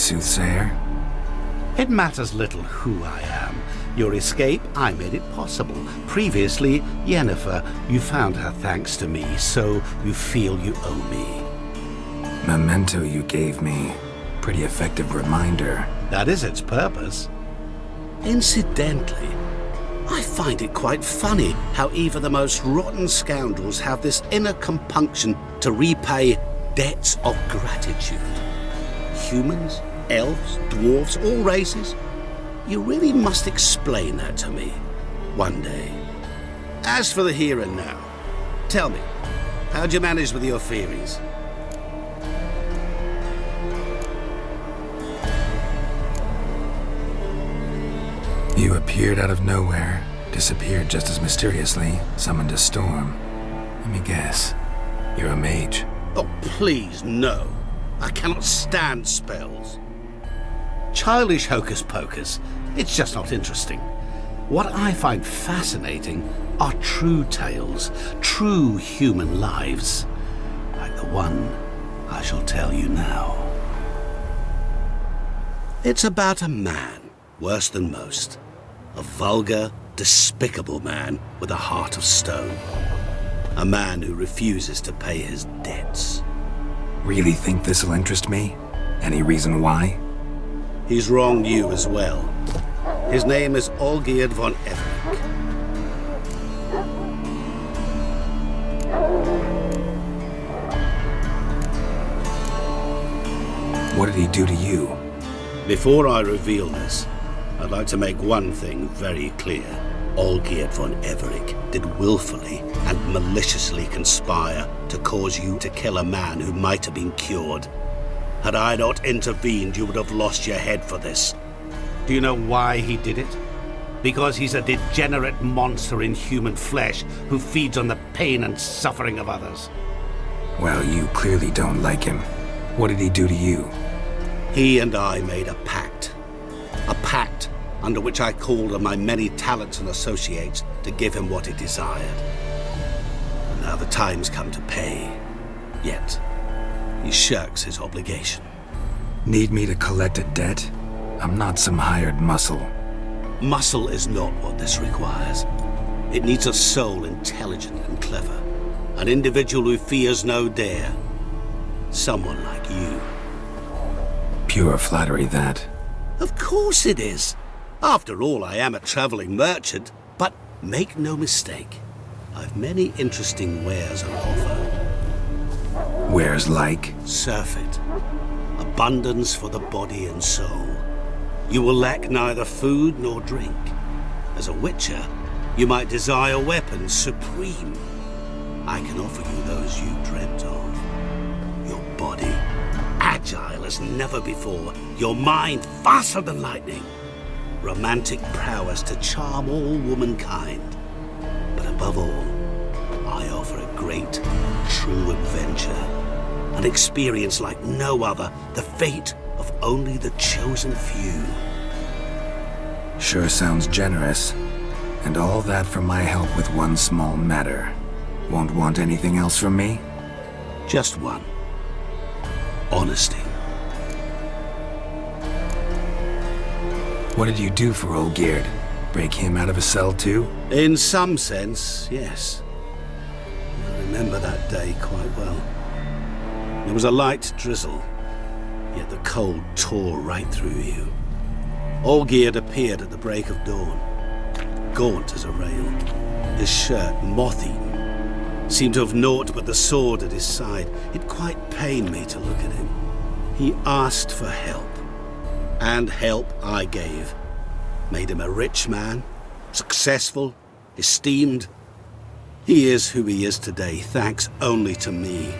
soothsayer? It matters little who I am. Your escape, I made it possible. Previously, Yennefer, you found her thanks to me, so you feel you owe me. Memento you gave me. Pretty effective reminder. That is its purpose. Incidentally, I find it quite funny how even the most rotten scoundrels have this inner compunction to repay debts of gratitude. Humans, elves, dwarves, all races. You really must explain that to me one day. As for the here and now, tell me, how'd you manage with your theories? You appeared out of nowhere, disappeared just as mysteriously, summoned a storm. Let me guess, you're a mage. Oh, please, no. I cannot stand spells. Childish hocus pocus. It's just not interesting. What I find fascinating are true tales, true human lives, like the one I shall tell you now. It's about a man, worse than most. A vulgar, despicable man with a heart of stone. A man who refuses to pay his debts. Really think this'll interest me? Any reason why? He's wronged you as well. His name is Olgierd von Everick. What did he do to you? Before I reveal this, I'd like to make one thing very clear. Olgierd von Everick did willfully and maliciously conspire to cause you to kill a man who might have been cured. Had I not intervened, you would have lost your head for this. Do you know why he did it? Because he's a degenerate monster in human flesh who feeds on the pain and suffering of others. Well, you clearly don't like him. What did he do to you? He and I made a pact. A pact under which I called on my many talents and associates to give him what he desired. And now the time's come to pay. Yet, he shirks his obligation. Need me to collect a debt? I'm not some hired muscle. Muscle is not what this requires. It needs a soul intelligent and clever. An individual who fears no dare. Someone like you. Pure flattery, that. Of course it is. After all, I am a traveling merchant. But make no mistake, I've many interesting wares on offer. Wares like? Surfeit. Abundance for the body and soul. You will lack neither food nor drink. As a witcher, you might desire weapons supreme. I can offer you those you dreamt of. Your body, agile as never before. Your mind, faster than lightning. Romantic prowess to charm all womankind. But above all, I offer a great, true adventure. An experience like no other, the fate of only the chosen few. Sure sounds generous. And all that for my help with one small matter. Won't want anything else from me? Just one. Honesty. What did you do for Olgierd? Break him out of a cell too? In some sense, yes. I remember that day quite well. There was a light drizzle, yet the cold tore right through you. Olgierd appeared at the break of dawn, gaunt as a rail, his shirt moth-eaten, seemed to have naught but the sword at his side. It quite pained me to look at him. He asked for help, and help I gave. Made him a rich man, successful, esteemed. He is who he is today, thanks only to me.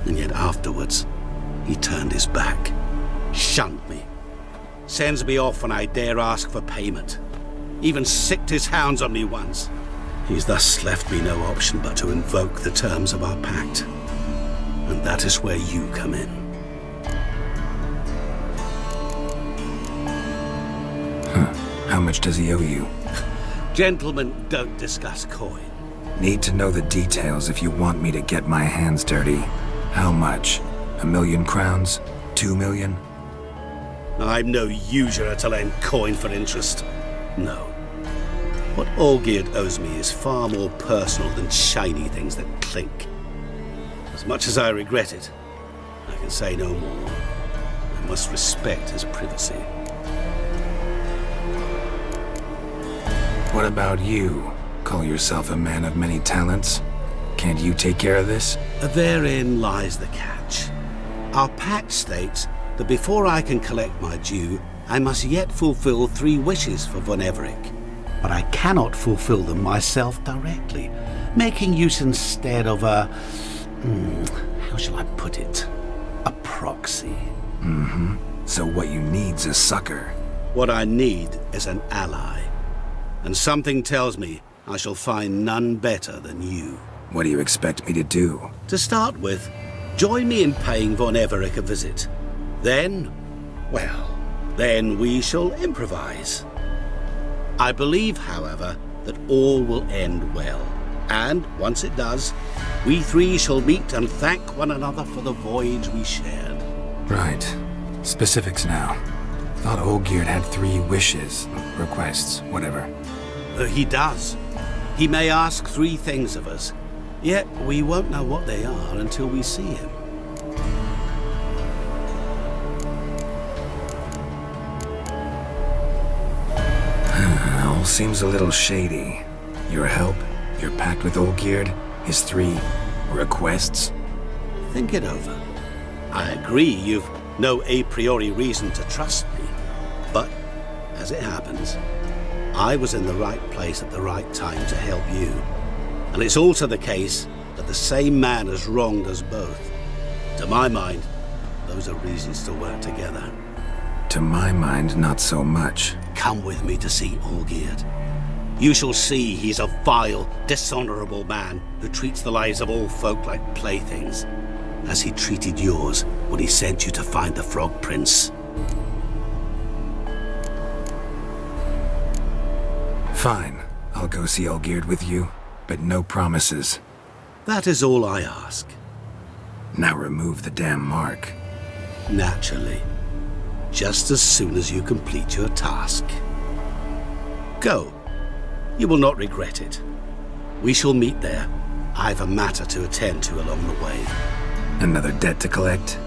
And yet afterwards, he turned his back, shunned me, sends me off when I dare ask for payment, even sicked his hounds on me once. He's thus left me no option but to invoke the terms of our pact. And that is where you come in. How much does he owe you? Gentlemen don't discuss coin. Need to know the details if you want me to get my hands dirty. How much? 1,000,000 crowns? 2 million? I'm no usurer to lend coin for interest. No. What Olgierd owes me is far more personal than shiny things that clink. As much as I regret it, I can say no more. I must respect his privacy. What about you? Call yourself a man of many talents? Can't you take care of this? Therein lies the catch. Our pact states that before I can collect my due, I must yet fulfill 3 wishes for Von Everec. But I cannot fulfill them myself directly, making use instead of a... how shall I put it? A proxy. So what you need's a sucker. What I need is an ally. And something tells me I shall find none better than you. What do you expect me to do? To start with, join me in paying Von Everec a visit. Then, well, then we shall improvise. I believe, however, that all will end well. And once it does, we 3 shall meet and thank one another for the voyage we shared. Right. Specifics now. Thought Olgierd had 3 wishes, requests, whatever. He does. He may ask 3 things of us, yet we won't know what they are until we see him. All seems a little shady. Your help, your pact with Olgierd, his 3 requests. Think it over. I agree you've no a priori reason to trust me, but as it happens, I was in the right place at the right time to help you. And it's also the case that the same man has wronged us both. To my mind, those are reasons to work together. To my mind, not so much. Come with me to see Olgierd. You shall see he's a vile, dishonorable man who treats the lives of all folk like playthings, as he treated yours when he sent you to find the Frog Prince. Fine. I'll go see Olgierd with you, but no promises. That is all I ask. Now remove the damn mark. Naturally. Just as soon as you complete your task. Go. You will not regret it. We shall meet there. I've a matter to attend to along the way. Another debt to collect?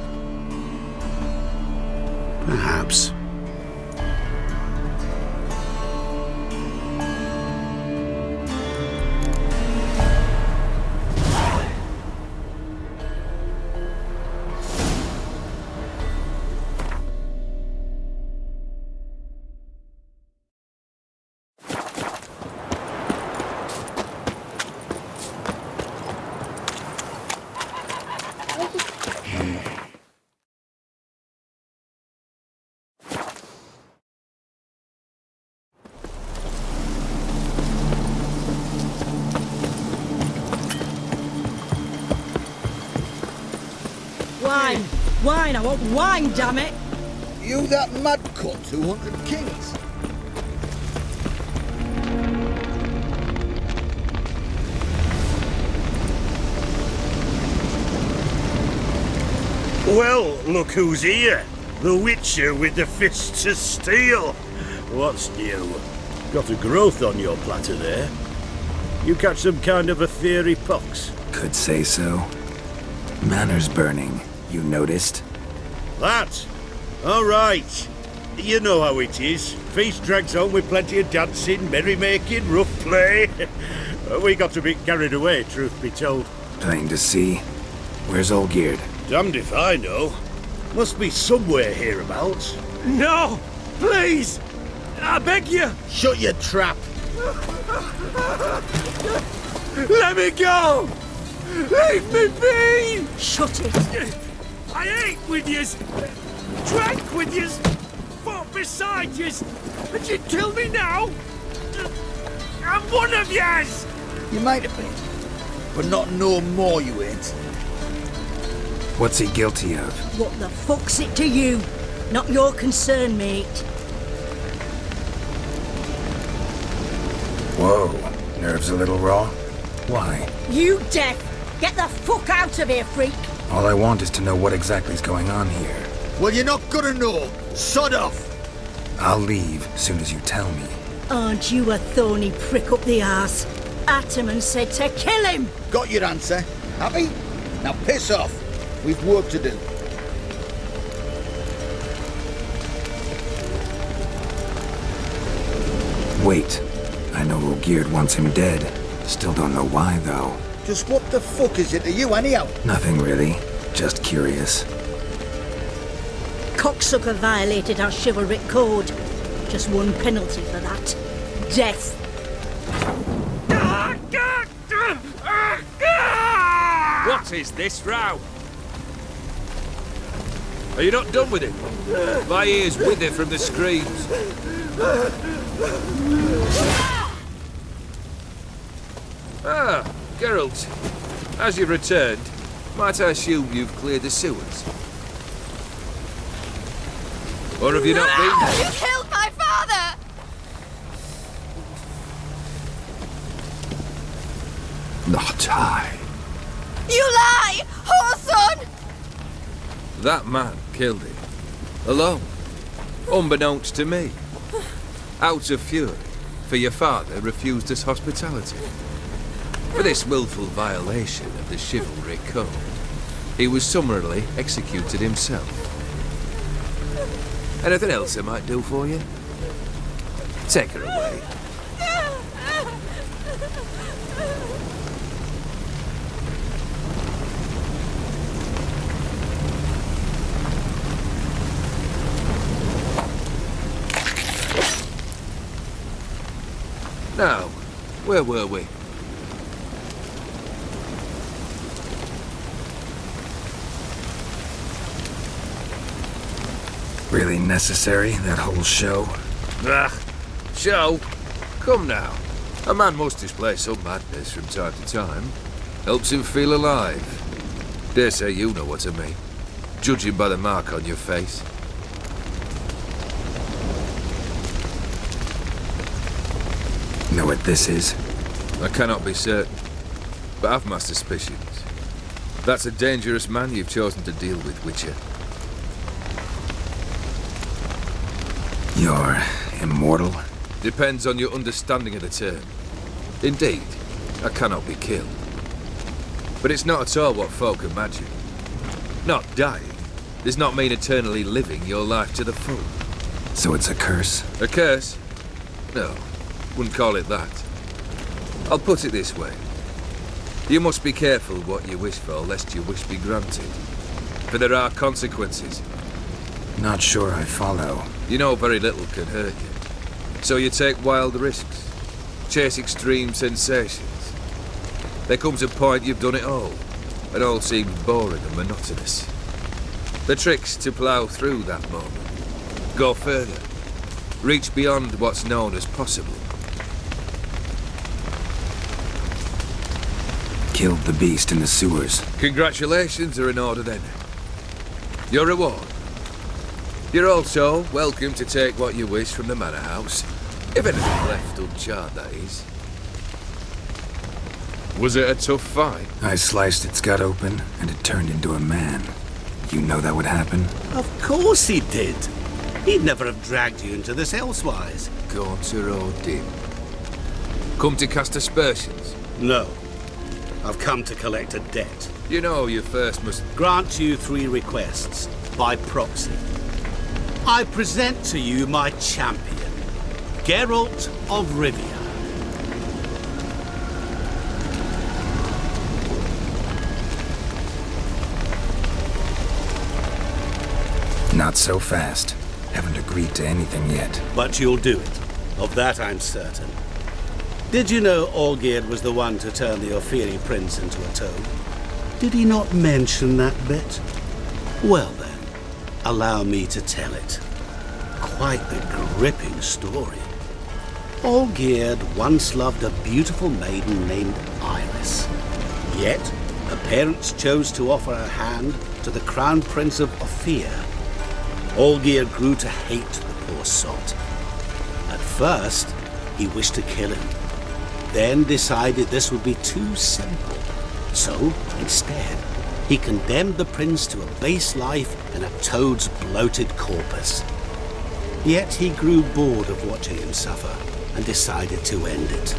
Perhaps. Wine! Wine! I want wine, damn it! You that mad cunt 200 kings? Well, look who's here. The Witcher with the fists of steel. What's new? Got a growth on your platter there. You catch some kind of a fiery pox? Could say so. Manners burning, you noticed? That? All right. You know how it is. Feast drags on with plenty of dancing, merrymaking, rough play. We got a bit carried away, truth be told. Plain to see. Where's Olgierd? Damned if I know. Must be somewhere hereabouts. No! Please! I beg you! Shut your trap! Let me go! Leave me be! Shut it! I ate with yous, drank with yous, fought beside yous, and you kill me now? I'm one of yous! You might have been, but not no more you ain't. What's he guilty of? What the fuck's it to you? Not your concern, mate. Whoa, nerves a little raw? Why? You deaf! Get the fuck out of here, freak! All I want is to know what exactly is going on here. Well, you're not gonna know. Sod off! I'll leave soon as you tell me. Aren't you a thorny prick up the arse? Ataman said to kill him! Got your answer. Happy? Now piss off. We've work to do. Wait. I know Olgierd wants him dead. Still don't know why, though. Just what the fuck is it to you, anyhow? Nothing really. Just curious. Cocksucker violated our chivalric code. Just one penalty for that. Death. What is this row? Are you not done with it? My ears wither from the screams. Ah, Geralt. As you've returned, might I assume you've cleared the sewers? Or have you not been? You killed my father! Not I. You lie! Whoreson! That man killed him. Alone. Unbeknownst to me. Out of fury, for your father refused us hospitality. For this willful violation of the chivalric code, he was summarily executed himself. Anything else I might do for you? Take her away. Now, where were we? Really necessary, that whole show? Ah, show? Come now. A man must display some madness from time to time. Helps him feel alive. Dare say you know what I mean. Judging by the mark on your face. Know what this is? I cannot be certain, but I've my suspicions. That's a dangerous man you've chosen to deal with, Witcher. You're immortal? Depends on your understanding of the term. Indeed, I cannot be killed. But it's not at all what folk imagine. Not dying does not mean eternally living your life to the full. So it's a curse? A curse? No, wouldn't call it that. I'll put it this way. You must be careful what you wish for, lest your wish be granted. For there are consequences. Not sure I follow. You know very little can hurt you. So you take wild risks. Chase extreme sensations. There comes a point you've done it all. It all seems boring and monotonous. The trick's to plough through that moment. Go further. Reach beyond what's known as possible. Killed the beast in the sewers. Congratulations are in order then. Your reward. You're also welcome to take what you wish from the manor house. If anything left uncharred, that is. Was it a tough fight? I sliced its gut open, and it turned into a man. You know that would happen? Of course he did. He'd never have dragged you into this elsewise. Gaunter Odin. Come to cast aspersions. No. I've come to collect a debt. You know you first must... Grant you 3 requests, by proxy. I present to you my champion, Geralt of Rivia. Not so fast. Haven't agreed to anything yet. But you'll do it. Of that I'm certain. Did you know Olgierd was the one to turn the Ophiri prince into a toad? Did he not mention that bit? Well then, allow me to tell it. Quite the gripping story. Olgierd once loved a beautiful maiden named Iris. Yet, her parents chose to offer her hand to the Crown Prince of Ophir. Olgierd grew to hate the poor sot. At first, he wished to kill him, then decided this would be too simple. So, instead, he condemned the prince to a base life in a toad's bloated corpus. Yet he grew bored of watching him suffer and decided to end it.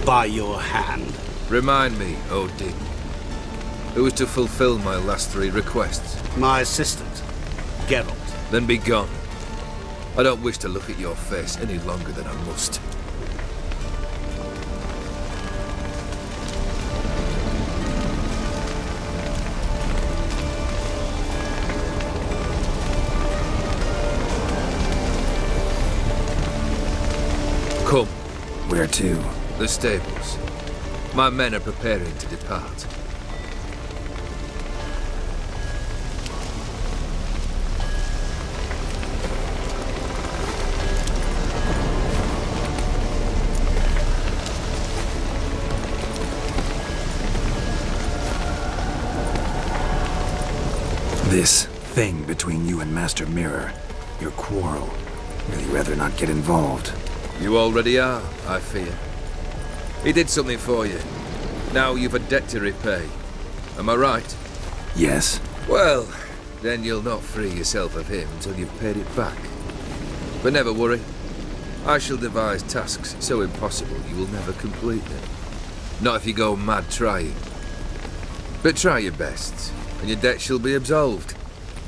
By your hand. Remind me, Odin. Who was to fulfill my last 3 requests? My assistant, Geralt. Then be gone. I don't wish to look at your face any longer than I must. Come. Where to? The stables. My men are preparing to depart. This thing between you and Master Mirror, your quarrel. Really rather not get involved. You already are, I fear. He did something for you. Now you've a debt to repay. Am I right? Yes. Well, then you'll not free yourself of him until you've paid it back. But never worry. I shall devise tasks so impossible you will never complete them. Not if you go mad trying. But try your best, and your debt shall be absolved,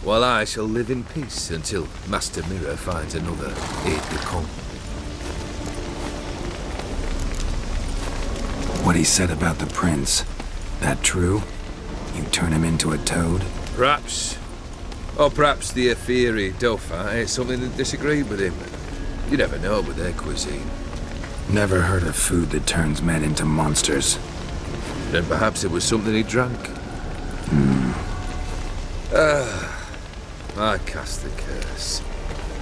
while I shall live in peace until Master Mirror finds another aide-de-camp. What he said about the prince, that true? You turn him into a toad? Perhaps. Or perhaps the Aetheri Dauphin ate something that disagreed with him. You never know with their cuisine. Never heard of food that turns men into monsters. Then perhaps it was something he drank. I cast the curse.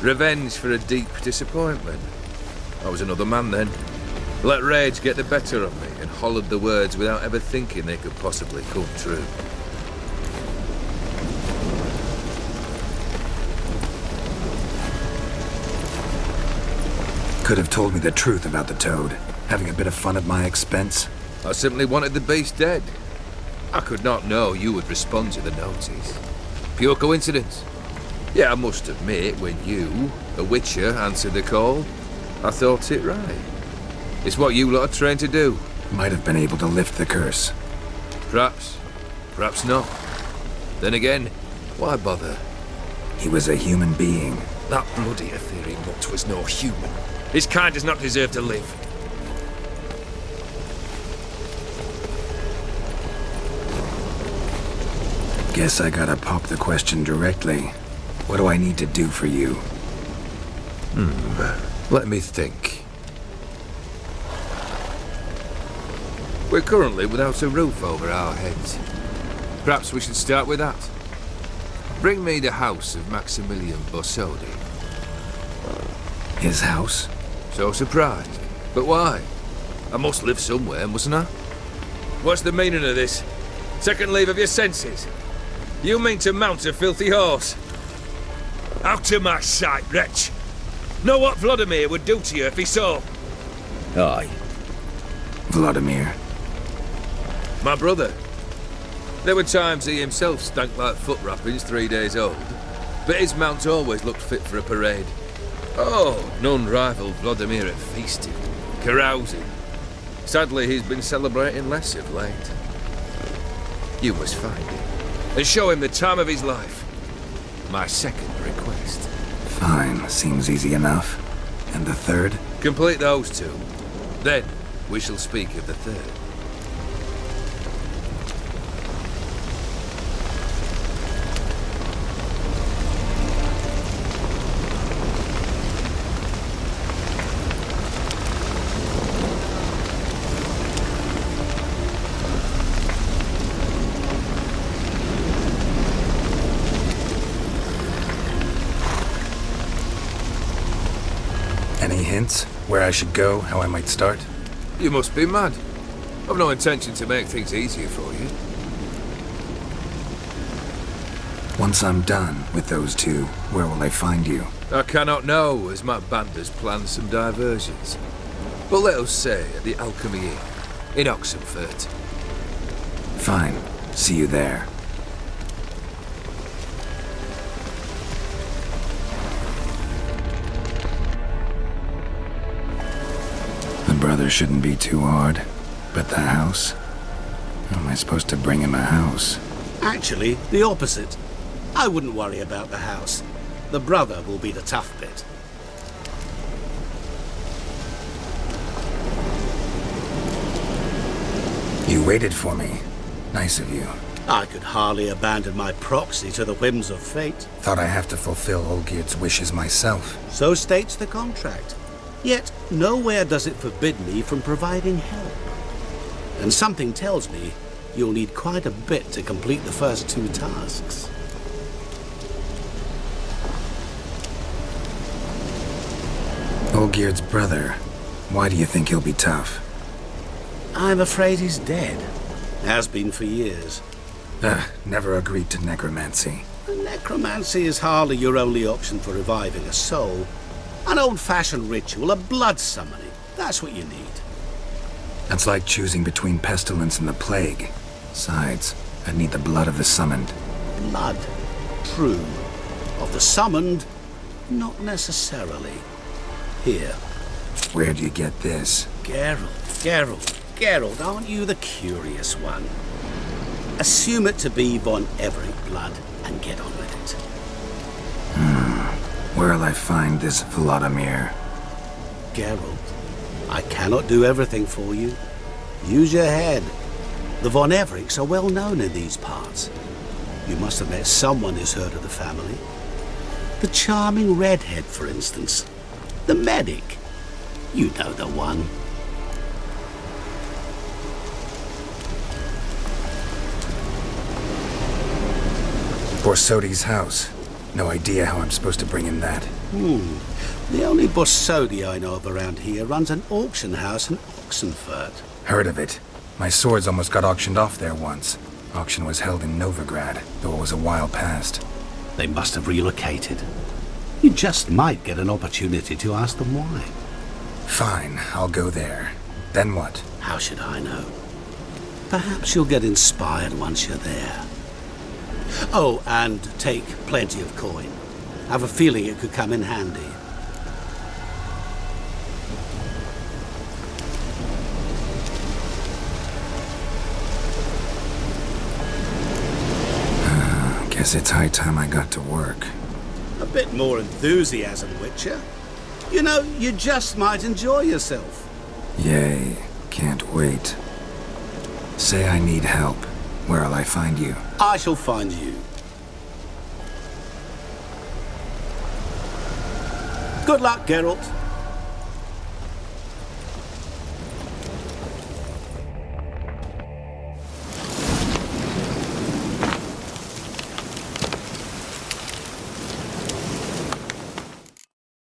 Revenge for a deep disappointment. I was another man then. Let rage get the better of me and hollered the words without ever thinking they could possibly come true. Could have told me the truth about the toad, having a bit of fun at my expense. I simply wanted the beast dead. I could not know you would respond to the notice. Pure coincidence. Yeah, I must admit, when you, a witcher, answered the call, I thought it right. It's what you lot are trained to do. Might have been able to lift the curse. Perhaps. Perhaps not. Then again, why bother? He was a human being. That bloody Aetheri mutt was no human. His kind does not deserve to live. Guess I gotta pop the question directly. What do I need to do for you? Let me think. We're currently without a roof over our heads. Perhaps we should start with that. Bring me the house of Maximilian Borsodi. His house? So surprised. But why? I must live somewhere, mustn't I? What's the meaning of this? Second leave of your senses? You mean to mount a filthy horse? Out of my sight, wretch! Know what Vladimir would do to you if he saw? Aye. Vladimir. My brother. There were times he himself stank like foot wrappings 3 days old, but his mount always looked fit for a parade. Oh, none rivaled Vladimir at feasting, carousing. Sadly, he's been celebrating less of late. You must find him, and show him the time of his life. My second request. Fine, seems easy enough. And the third? Complete those 2. Then, we shall speak of the third. Any hints? Where I should go? How I might start? You must be mad. I've no intention to make things easier for you. Once I'm done with those 2, where will I find you? I cannot know, as my band has planned some diversions. But let us say at the Alchemy Inn, in Oxenfurt. Fine. See you there. brother shouldn't be too hard. But the house? How am I supposed to bring him a house? Actually, the opposite. I wouldn't worry about the house. The brother will be the tough bit. You waited for me. Nice of you. I could hardly abandon my proxy to the whims of fate. Thought I have to fulfill Olgierd's wishes myself. So states the contract. Yet, nowhere does it forbid me from providing help. And something tells me you'll need quite a bit to complete the first 2 tasks. Olgierd's brother. Why do you think he'll be tough? I'm afraid he's dead. Has been for years. Never agreed to necromancy. Necromancy is hardly your only option for reviving a soul. An old-fashioned ritual, a blood summoning. That's what you need. That's like choosing between pestilence and the plague. Besides, I'd need the blood of the summoned. Blood. True. Of the summoned, not necessarily. Here. Where'd you get this? Geralt, aren't you the curious one? Assume it to be von Everett blood and get on with it. Where'll I find this Vladimir? Geralt, I cannot do everything for you. Use your head. The von Evericks are well known in these parts. You must have met someone who's heard of the family. The charming redhead, for instance. The medic. You know the one. Borsodi's house. No idea how I'm supposed to bring in that. The only Borsodi I know of around here runs an auction house in Oxenfurt. Heard of it. My swords almost got auctioned off there once. Auction was held in Novigrad, though it was a while past. They must have relocated. You just might get an opportunity to ask them why. Fine, I'll go there. Then what? How should I know? Perhaps you'll get inspired once you're there. Oh, and take plenty of coin. Have a feeling it could come in handy. Guess it's high time I got to work. A bit more enthusiasm, Witcher. You know, you just might enjoy yourself. Yay, can't wait. Say I need help. Where'll I find you? I shall find you. Good luck, Geralt.